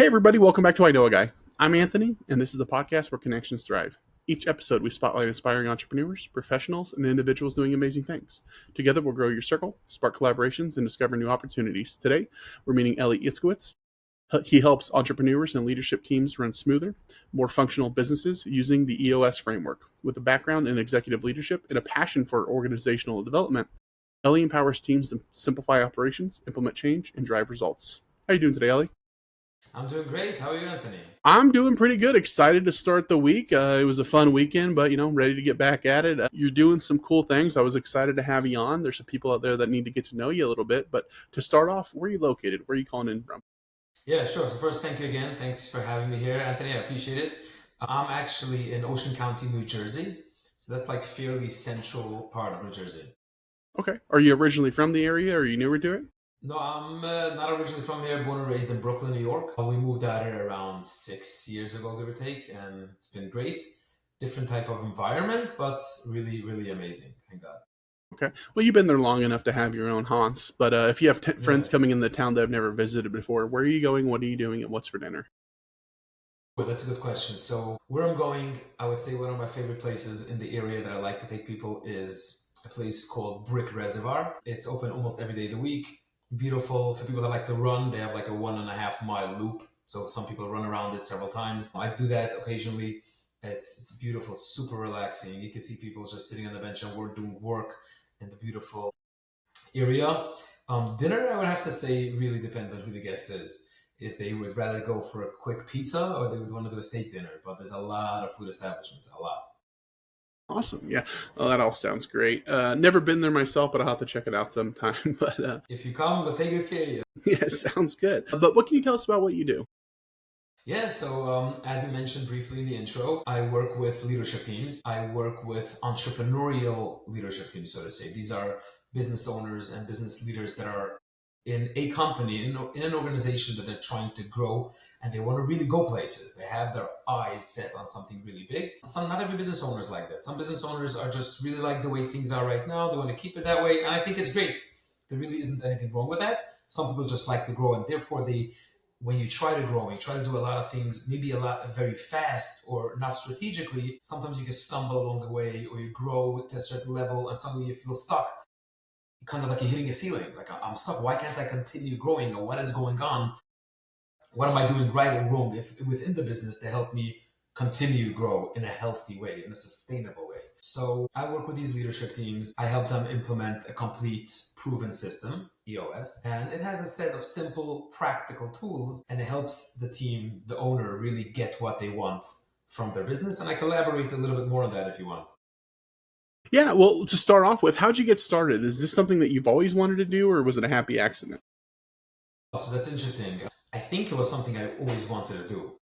Hey, everybody, welcome back to I Know a Guy. I'm Anthony, and this is the podcast where connections thrive. Each episode, we spotlight inspiring entrepreneurs, professionals, and individuals doing amazing things. Together, we'll grow your circle, spark collaborations, and discover new opportunities. Today, we're meeting Eli Itzkowitz. He helps entrepreneurs and leadership teams run smoother, more functional businesses using the EOS framework. With a background in executive leadership and a passion for organizational development, Eli empowers teams to simplify operations, implement change, and drive results. How are you doing today, Eli? I'm doing great. How are you, Anthony? I'm doing pretty good. Excited to start the week. It was a fun weekend, but ready to get back at it. You're doing some cool things. I was excited to have you on. There's some people out there that need to get to know you a little bit. But to start off, where are you located? Where are you calling in from? Yeah, sure. So first, thank you again. Thanks for having me here, Anthony. I appreciate it. I'm actually in Ocean County, New Jersey. So that's like fairly central part of New Jersey. Okay. Are you originally from the area? Or are you newer to it? No, I'm not originally from here. Born and raised in Brooklyn, New York. We moved out here around 6 years ago, give or take, and it's been great. Different type of environment, but really, really amazing. Thank God. Okay. Well, you've been there long enough to have your own haunts. But if you have Yeah. friends coming in the town that have never visited before, where are you going? What are you doing? And what's for dinner? Well, that's a good question. So, where I'm going, I would say one of my favorite places in the area that I like to take people is a place called Brick Reservoir. It's open almost every day of the week. Beautiful. For people that like to run, they have like a 1.5 mile loop. So, some people run around it several times. I do that occasionally. It's beautiful, super relaxing. You can see people just sitting on the bench and work, doing work in the beautiful area. Dinner, I would have to say, really depends on who the guest is. If they would rather go for a quick pizza or they would want to do a steak dinner. But there's a lot of food establishments, a lot. Awesome. Yeah. Well, that all sounds great. Never been there myself, but I'll have to check it out sometime. But If you come, we'll take good care of you. yeah, sounds good. But what can you tell us about what you do? Yeah, so as you mentioned briefly in the intro, I work with leadership teams. I work with entrepreneurial leadership teams, so to say. These are business owners and business leaders that are in a company, in an organization that they're trying to grow and they want to really go places. They have their eyes set on something really big. Not every business owner is like that. Some business owners are just really like the way things are right now. They want to keep it that way. And I think it's great. There really isn't anything wrong with that. Some people just like to grow and therefore when you try to grow, when you try to do a lot of things, maybe a lot very fast or not strategically, sometimes you can stumble along the way or you grow to a certain level and suddenly you feel stuck. Kind of like you're hitting a ceiling. Like, I'm stuck. Why can't I continue growing? Or what is going on? What am I doing right or wrong within the business to help me continue to grow in a healthy way, in a sustainable way? So I work with these leadership teams. I help them implement a complete proven system, EOS, and it has a set of simple, practical tools, and it helps the team, the owner, really get what they want from their business. And I collaborate a little bit more on that if you want. Yeah, well, to start off with, how'd you get started? Is this something that you've always wanted to do, or was it a happy accident? So that's interesting. I think it was something I always wanted to do,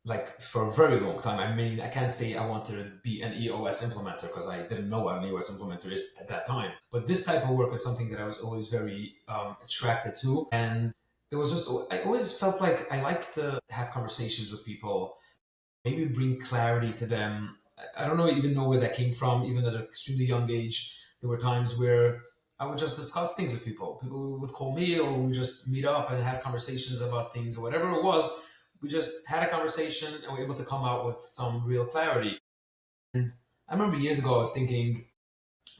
like for a very long time. I mean, I can't say I wanted to be an EOS implementer because I didn't know what an EOS implementer is at that time. But this type of work is something that I was always very attracted to. And it was just, I always felt like I like to have conversations with people, maybe bring clarity to them. I don't know, even know where that came from, even at an extremely young age. There were times where I would just discuss things with people. People would call me or we would just meet up and have conversations about things or whatever it was. We just had a conversation and we were able to come out with some real clarity. And I remember years ago, I was thinking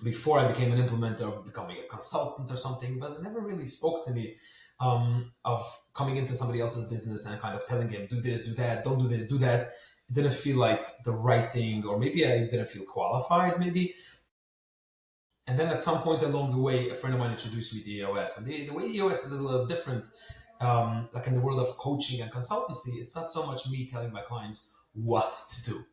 before I became an implementer, becoming a consultant or something, but it never really spoke to me of coming into somebody else's business and kind of telling him, do this, do that, don't do this, do that. It didn't feel like the right thing, or maybe I didn't feel qualified, maybe. And then at some point along the way, a friend of mine introduced me to EOS. And the way EOS is a little different, like in the world of coaching and consultancy, it's not so much me telling my clients what to do.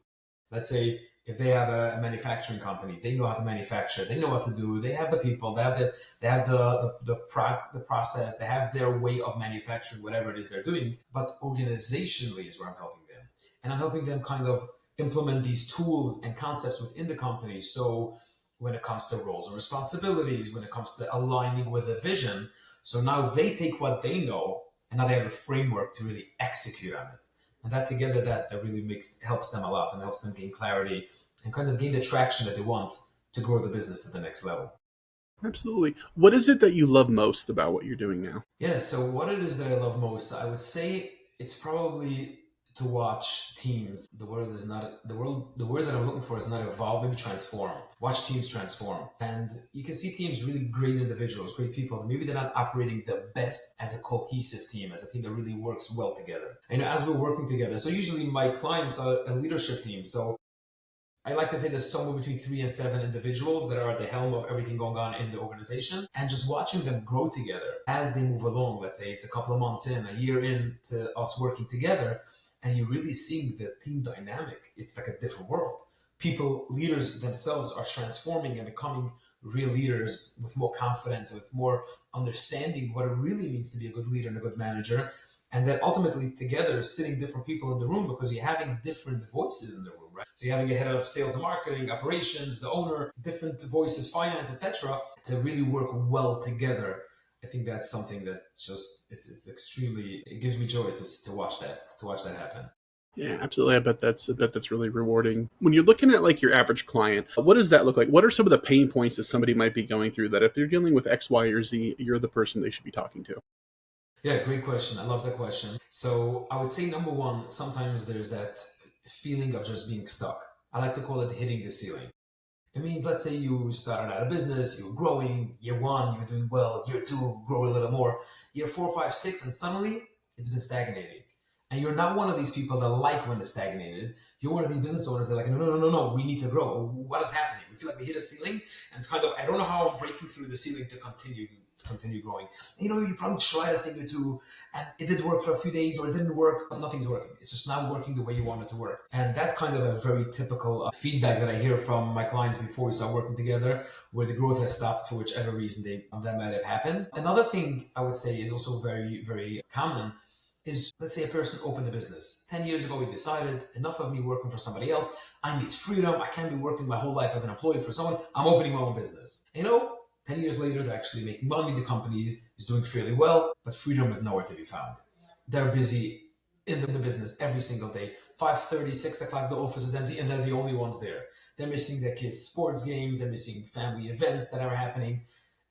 Let's say if they have a manufacturing company, they know how to manufacture, they know what to do, they have the people, they have the process, they have their way of manufacturing whatever it is they're doing. But organizationally is where I'm helping them, and I'm helping them kind of implement these tools and concepts within the company. So when it comes to roles and responsibilities, when it comes to aligning with a vision, so now they take what they know and now they have a framework to really execute on it. And that together, that really helps them a lot and helps them gain clarity and kind of gain the traction that they want to grow the business to the next level. Absolutely. What is it that you love most about what you're doing now? Yeah, so what it is that I love most, I would say It's probably to watch teams. The word is not the world. The word that I'm looking for is not evolve, maybe transform. Watch teams transform, and you can see teams really great individuals, great people. Maybe they're not operating the best as a cohesive team, as a team that really works well together. And as we're working together, so usually my clients are a leadership team. So I like to say there's somewhere between 3 and 7 individuals that are at the helm of everything going on in the organization, and just watching them grow together as they move along. Let's say it's a couple of months in, a year in to us working together, and you're really seeing the team dynamic. It's like a different world. People, leaders themselves are transforming and becoming real leaders with more confidence, with more understanding what it really means to be a good leader and a good manager. And then ultimately together, sitting different people in the room because you're having different voices in the room, right? So you're having a head of sales and marketing, operations, the owner, different voices, finance, etc., to really work well together. I think that's something that just it's extremely, it gives me joy to watch that happen. Yeah, absolutely. I bet that's really rewarding. When you're looking at like your average client, what does that look like? What are some of the pain points that somebody might be going through that if they're dealing with X, Y, or Z, you're the person they should be talking to? Yeah, great question. I love that question. So I would say number one, sometimes there's that feeling of just being stuck. I like to call it hitting the ceiling. It means, let's say you started out a business, you were growing, year one, you were doing well, year two, grow a little more, year four, five, six, and suddenly it's been stagnating. And you're not one of these people that like when it's stagnated. You're one of these business owners that are like, no, no, no, no, no, we need to grow. What is happening? We feel like we hit a ceiling, and it's kind of, I don't know how I'm breaking through the ceiling to continue growing. You probably tried a thing or two, and it did work for a few days, or it didn't work. Nothing's working. It's just not working the way you want it to work. And that's kind of a very typical feedback that I hear from my clients before we start working together, where the growth has stopped for whichever reason that might have happened. Another thing I would say is also very, very common is, let's say a person opened a business. 10 years ago, he decided, enough of me working for somebody else. I need freedom. I can't be working my whole life as an employee for someone. I'm opening my own business. 10 years later, they're actually making money. The company is doing fairly well, but freedom is nowhere to be found. They're busy in the business every single day. 5:30, 6 o'clock, the office is empty, and they're the only ones there. They're missing their kids' sports games. They're missing family events that are happening.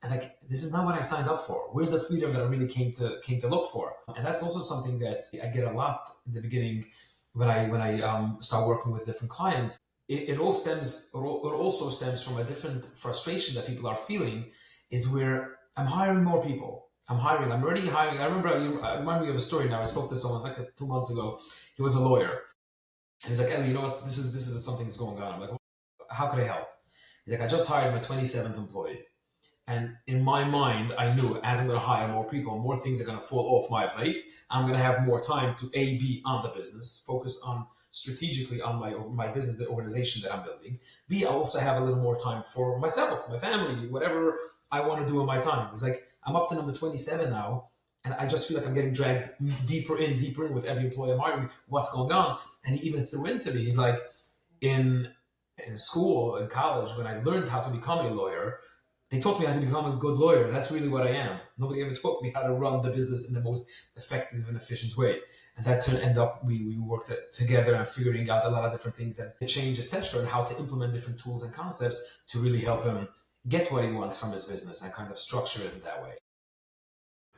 And like, this is not what I signed up for. Where's the freedom that I really came to look for? And that's also something that I get a lot in the beginning when I start working with different clients. It also stems from a different frustration that people are feeling, is where I'm hiring more people. I'm already hiring. I remind me of a story now. I spoke to someone like 2 months ago. He was a lawyer, and he's like, Ellie, you know what? This is something that's going on. I'm like, how could I help? He's like, I just hired my 27th employee. And in my mind, I knew as I'm going to hire more people, more things are going to fall off my plate. I'm going to have more time to be on the business, focus on strategically on my business, the organization that I'm building. B, I also have a little more time for myself, my family, whatever I want to do in my time. It's like I'm up to number 27 now, and I just feel like I'm getting dragged deeper in with every employee I'm hiring. What's going on? And he even threw into me. He's like, in school, in college, when I learned how to become a lawyer, they taught me how to become a good lawyer. That's really what I am. Nobody ever taught me how to run the business in the most effective and efficient way. And that turned end up we worked together and figuring out a lot of different things that change, etc., and how to implement different tools and concepts to really help him get what he wants from his business and kind of structure it in that way.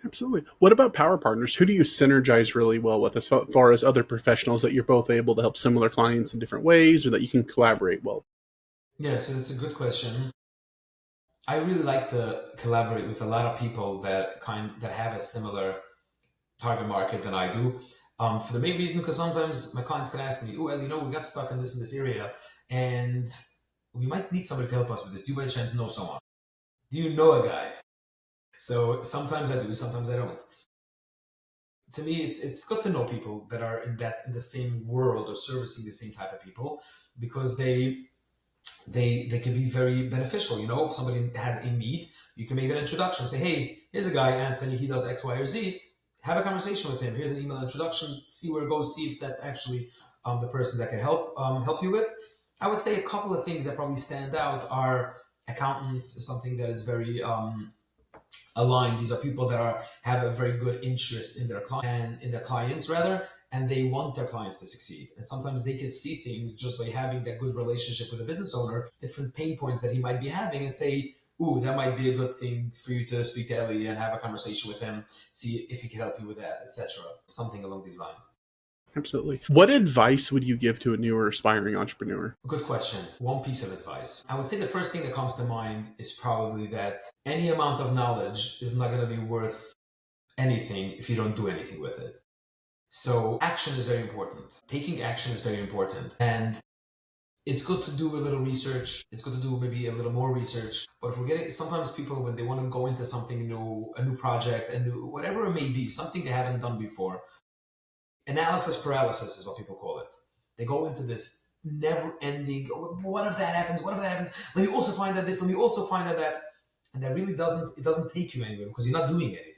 Absolutely. What about power partners? Who do you synergize really well with as far as other professionals that you're both able to help similar clients in different ways or that you can collaborate well? Yeah, so that's a good question. I really like to collaborate with a lot of people that have a similar target market than I do. For the main reason, because sometimes my clients can ask me, "Oh, well, we got stuck in this area, and we might need somebody to help us with this. Do you by chance know someone? Do you know a guy?" So sometimes I do, sometimes I don't. To me, it's good to know people that are in the same world or servicing the same type of people, because they can be very beneficial. If somebody has a need, you can make an introduction. Say, hey, here's a guy, Anthony. He does X, Y, or Z. Have a conversation with him. Here's an email introduction. See where it goes. See if that's actually the person that can help you with. I would say a couple of things that probably stand out are accountants, something that is very aligned. These are people that have a very good interest in their client and in their clients rather, and they want their clients to succeed. And sometimes they can see things just by having that good relationship with a business owner, different pain points that he might be having, and say, ooh, that might be a good thing for you to speak to Eli and have a conversation with him, see if he can help you with that, etc. Something along these lines. Absolutely. What advice would you give to a newer aspiring entrepreneur? Good question. One piece of advice. I would say the first thing that comes to mind is probably that any amount of knowledge is not going to be worth anything if you don't do anything with it. So action is very important. Taking action is very important. And it's good to do a little research. It's good to do maybe a little more research. But if we're getting, sometimes people, when they want to go into something new, a new project, a new, whatever it may be, something they haven't done before, analysis paralysis is what people call it. They go into this never-ending, what if that happens? What if that happens? Let me also find out this. Let me also find out that. And that really doesn't take you anywhere because you're not doing anything.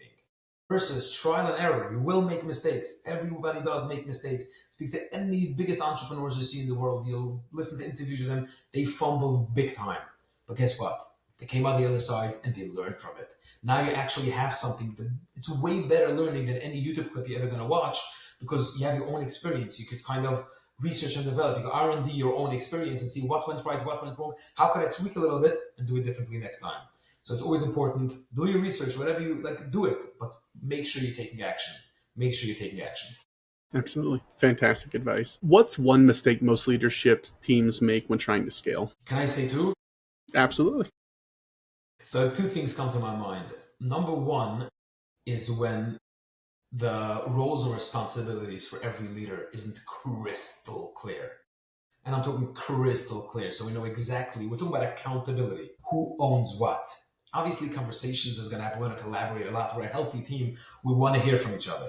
Versus trial and error. You will make mistakes. Everybody does make mistakes. Speak to any biggest entrepreneurs you see in the world. You'll listen to interviews with them. They fumbled big time. But guess what? They came out the other side and they learned from it. Now you actually have something. It's way better learning than any YouTube clip you're ever going to watch because you have your own experience. You could kind of research and develop. You can R&D your own experience and see what went right, what went wrong. How can I tweak a little bit and do it differently next time? So it's always important. Do your research, whatever you like, do it. But make sure you're taking action. Make sure you're taking action. Absolutely. Fantastic advice. What's one mistake most leadership teams make when trying to scale? Can I say two? Absolutely. So two things come to my mind. Number one is when the roles and responsibilities for every leader isn't crystal clear. And I'm talking crystal clear. So we know exactly, we're talking about accountability. Who owns what? Obviously, conversations is going to happen. We're going to collaborate a lot. We're a healthy team. We want to hear from each other.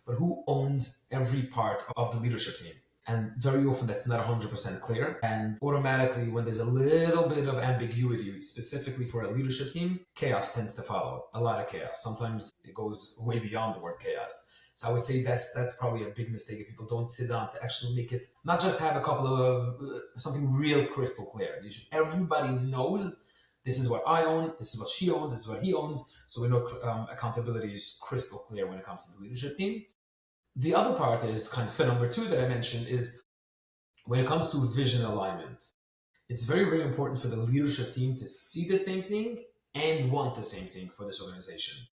But who owns every part of the leadership team? And very often that's not 100% clear. And automatically, when there's a little bit of ambiguity, specifically for a leadership team, chaos tends to follow. A lot of chaos. Sometimes it goes way beyond the word chaos. So I would say that's probably a big mistake if people don't sit down to actually make it, not just have a couple of something real crystal clear. Everybody knows this is what I own, this is what she owns, this is what he owns. So we know accountability is crystal clear when it comes to the leadership team. The other part is kind of the number two that I mentioned is when it comes to vision alignment. It's very, very important for the leadership team to see the same thing and want the same thing for this organization.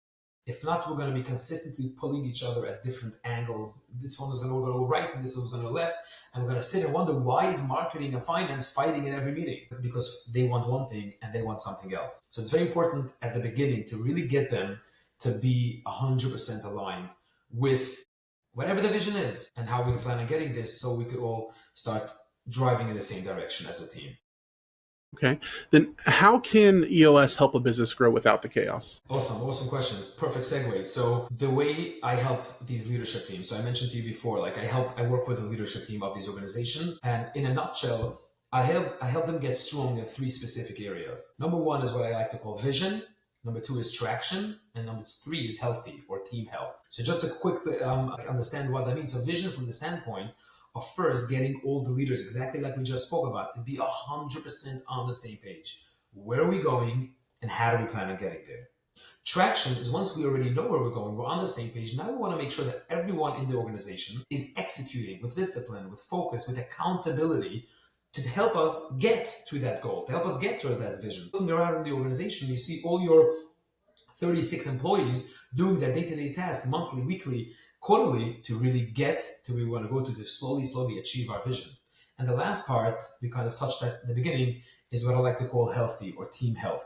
If not, we're going to be consistently pulling each other at different angles. This one is going to go right and this one's going to go left. And we're going to sit and wonder, why is marketing and finance fighting in every meeting? Because they want one thing and they want something else. So it's very important at the beginning to really get them to be 100% aligned with whatever the vision is and how we plan on getting this so we could all start driving in the same direction as a team. Okay. Then how can EOS help a business grow without the chaos? Awesome question. Perfect segue. So the way I help these leadership teams, so I mentioned to you before, like I work with the leadership team of these organizations. And in a nutshell, I help them get strong in three specific areas. Number one is what I like to call vision. Number two is traction. And number three is healthy or team health. So just to quickly understand what that means. So vision from the standpoint of first getting all the leaders, exactly like we just spoke about, to be 100% on the same page. Where are we going and how do we plan on getting there? Traction is once we already know where we're going, we're on the same page. Now we want to make sure that everyone in the organization is executing with discipline, with focus, with accountability to help us get to that goal, to help us get to that vision. Looking around in the organization, you see all your 36 employees doing their day-to-day tasks, monthly, weekly, quarterly, to really get to where we want to go to slowly achieve our vision. And the last part, we kind of touched at the beginning, is what I like to call healthy or team health,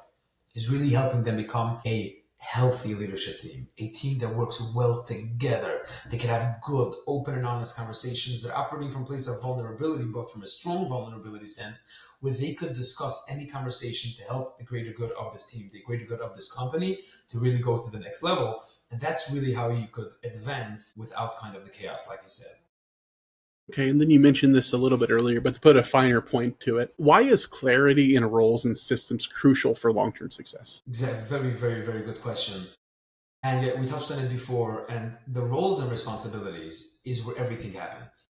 is really helping them become a healthy leadership team, a team that works well together. They can have good, open and honest conversations. They're operating from a place of vulnerability, but from a strong vulnerability sense, where they could discuss any conversation to help the greater good of this team, the greater good of this company, to really go to the next level. And that's really how you could advance without kind of the chaos, like you said. Okay, and then you mentioned this a little bit earlier, but to put a finer point to it, why is clarity in roles and systems crucial for long-term success? Exactly. Very, very, very good question. And yet we touched on it before, and the roles and responsibilities is where everything happens.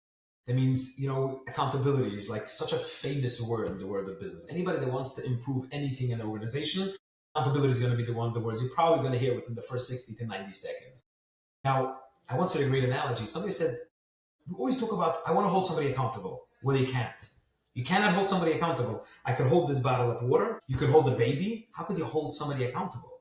That means, accountability is like such a famous word in the world of business. Anybody that wants to improve anything in the organization, accountability is going to be the words you're probably going to hear within the first 60 to 90 seconds. Now, I once heard a great analogy. Somebody said, we always talk about, I want to hold somebody accountable. Well, they can't. You cannot hold somebody accountable. I could hold this bottle of water. You could hold a baby. How could you hold somebody accountable?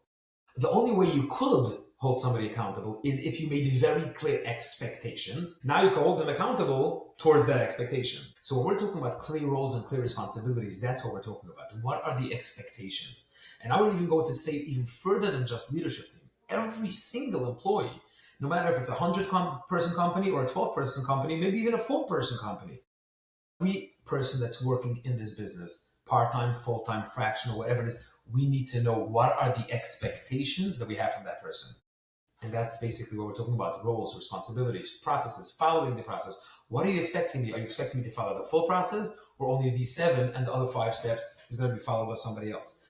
The only way you could hold somebody accountable is if you made very clear expectations. Now you can hold them accountable towards that expectation. So when we're talking about clear roles and clear responsibilities, that's what we're talking about. What are the expectations? And I would even go to say even further than just leadership team. Every single employee, no matter if it's a 100-person company or a 12-person company, maybe even a 4-person company, every person that's working in this business, part-time, full-time, fractional, whatever it is, we need to know what are the expectations that we have from that person. And that's basically what we're talking about: roles, responsibilities, processes, following the process. What are you expecting me? Are you expecting me to follow the full process, or only these 7 and the other 5 steps is going to be followed by somebody else?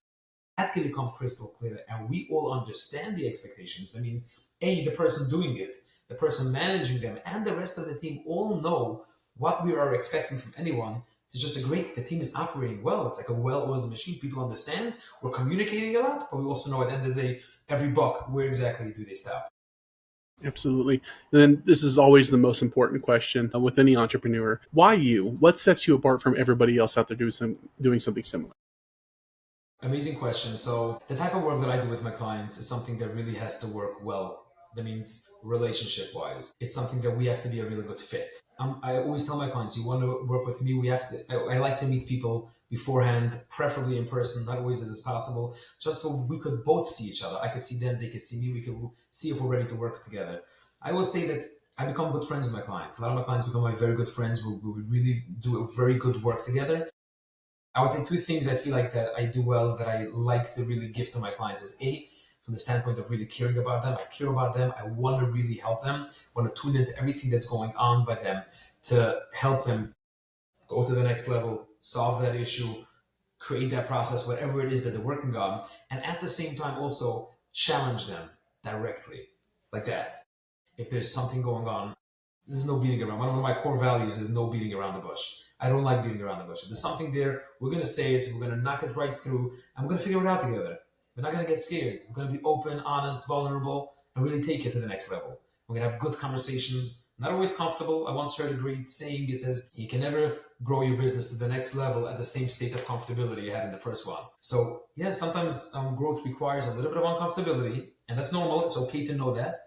That can become crystal clear, and we all understand the expectations. That means, A, the person doing it, the person managing them, and the rest of the team all know what we are expecting from anyone. It's just the team is operating well. It's like a well-oiled machine. People understand. We're communicating a lot, but we also know at the end of the day, every buck, where exactly do they stop? Absolutely. And then this is always the most important question with any entrepreneur. Why you? What sets you apart from everybody else out there doing something similar? Amazing question. So the type of work that I do with my clients is something that really has to work well. That means relationship wise. It's something that we have to be a really good fit. I always tell my clients, you want to work with me, we have to, I like to meet people beforehand, preferably in person, not always as possible, just so we could both see each other. I could see them, they could see me, we could see if we're ready to work together. I will say that I become good friends with my clients. A lot of my clients become my very good friends. We really do a very good work together. I would say 2 things I feel like that I do well, that I like to really give to my clients is A, from the standpoint of really caring about them. I care about them. I want to really help them. I want to tune into everything that's going on by them to help them go to the next level, solve that issue, create that process, whatever it is that they're working on. And at the same time, also challenge them directly like that. If there's something going on, there's no beating around. One of my core values is no beating around the bush. I don't like beating around the bush. If there's something there, we're going to say it, we're going to knock it right through, and we're going to figure it out together. We're not going to get scared. We're going to be open, honest, vulnerable, and really take it to the next level. We're going to have good conversations, not always comfortable. I once heard a great saying. It says, you can never grow your business to the next level at the same state of comfortability you had in the first one. So yeah, sometimes growth requires a little bit of uncomfortability, and that's normal. It's okay to know that,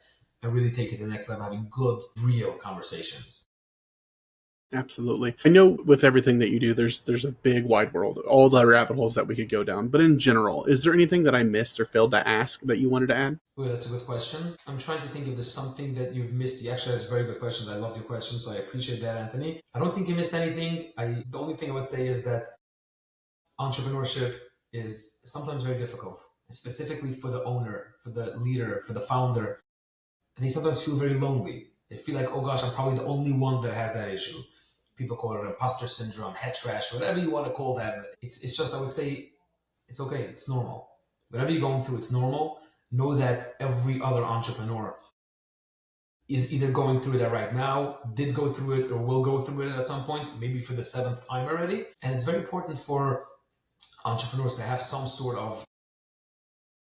and really take it to the next level, having good, real conversations. Absolutely. I know with everything that you do, there's a big wide world, all the rabbit holes that we could go down. But in general, is there anything that I missed or failed to ask that you wanted to add? Ooh, that's a good question. I'm trying to think if there's something that you've missed. You actually has very good questions. I loved your questions, so I appreciate that, Anthony. I don't think you missed anything. The only thing I would say is that entrepreneurship is sometimes very difficult, and specifically for the owner, for the leader, for the founder. They sometimes feel very lonely. They feel like, oh gosh, I'm probably the only one that has that issue. People call it imposter syndrome, head trash, whatever you want to call that. It's just, I would say, it's okay. It's normal. Whatever you're going through, it's normal. Know that every other entrepreneur is either going through that right now, did go through it, or will go through it at some point, maybe for the 7th time already. And it's very important for entrepreneurs to have some sort of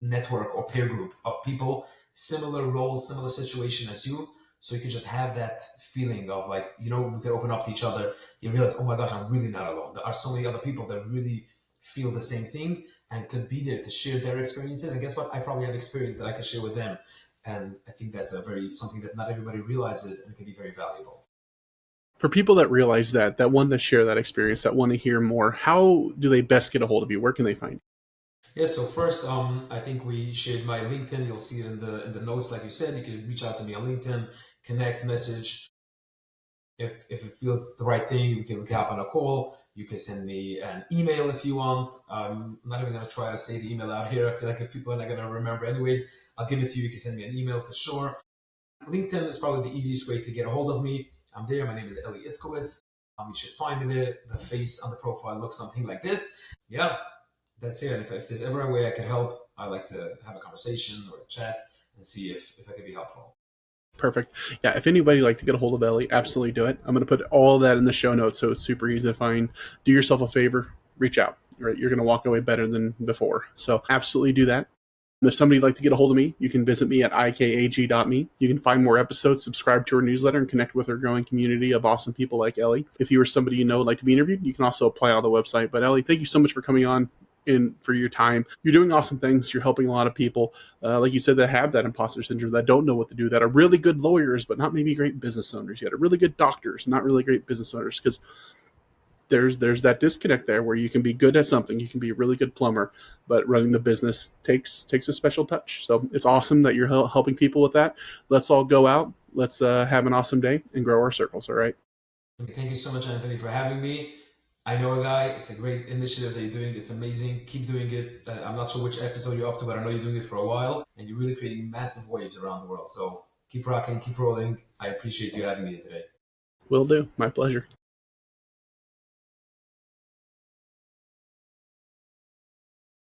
network or peer group of people, similar role, similar situation as you. So you can just have that feeling of like, we can open up to each other. You realize, oh my gosh, I'm really not alone. There are so many other people that really feel the same thing and could be there to share their experiences. And guess what? I probably have experience that I can share with them. And I think that's something that not everybody realizes and can be very valuable. For people that realize that want to share that experience, that want to hear more, how do they best get a hold of you? Where can they find you? Yeah, so first, I think we shared my LinkedIn. You'll see it in the notes, like you said. You can reach out to me on LinkedIn, connect, message. If it feels the right thing, we can hop on a call. You can send me an email if you want. I'm not even going to try to say the email out here. I feel like if people are not going to remember anyways, I'll give it to you. You can send me an email for sure. LinkedIn is probably the easiest way to get a hold of me. I'm there. My name is Eli Itzkowitz. You should find me there. The face on the profile looks something like this. Yeah, that's it. If there's ever a way I can help, I like to have a conversation or a chat and see if I can be helpful. Perfect. Yeah, if anybody would like to get a hold of Ellie, absolutely do it. I'm going to put all that in the show notes so it's super easy to find. Do yourself a favor, reach out. Right? You're going to walk away better than before. So absolutely do that. If somebody would like to get a hold of me, you can visit me at ikag.me. You can find more episodes, subscribe to our newsletter, and connect with our growing community of awesome people like Ellie. If you or somebody you know would like to be interviewed, you can also apply on the website. But Ellie, thank you so much for coming on and for your time. You're doing awesome things. You're helping a lot of people, like you said, that have that imposter syndrome, that don't know what to do, that are really good lawyers, but not maybe great business owners yet, are really good doctors, not really great business owners, because there's that disconnect there where you can be good at something, you can be a really good plumber, but running the business takes a special touch. So it's awesome that you're helping people with that. Let's all go out. Let's have an awesome day and grow our circles. All right. Thank you so much, Anthony, for having me. I know a guy. It's a great initiative that you're doing. It's amazing. Keep doing it. I'm not sure which episode you're up to, but I know you're doing it for a while, and you're really creating massive waves around the world. So keep rocking, keep rolling. I appreciate you having me today. Will do. My pleasure.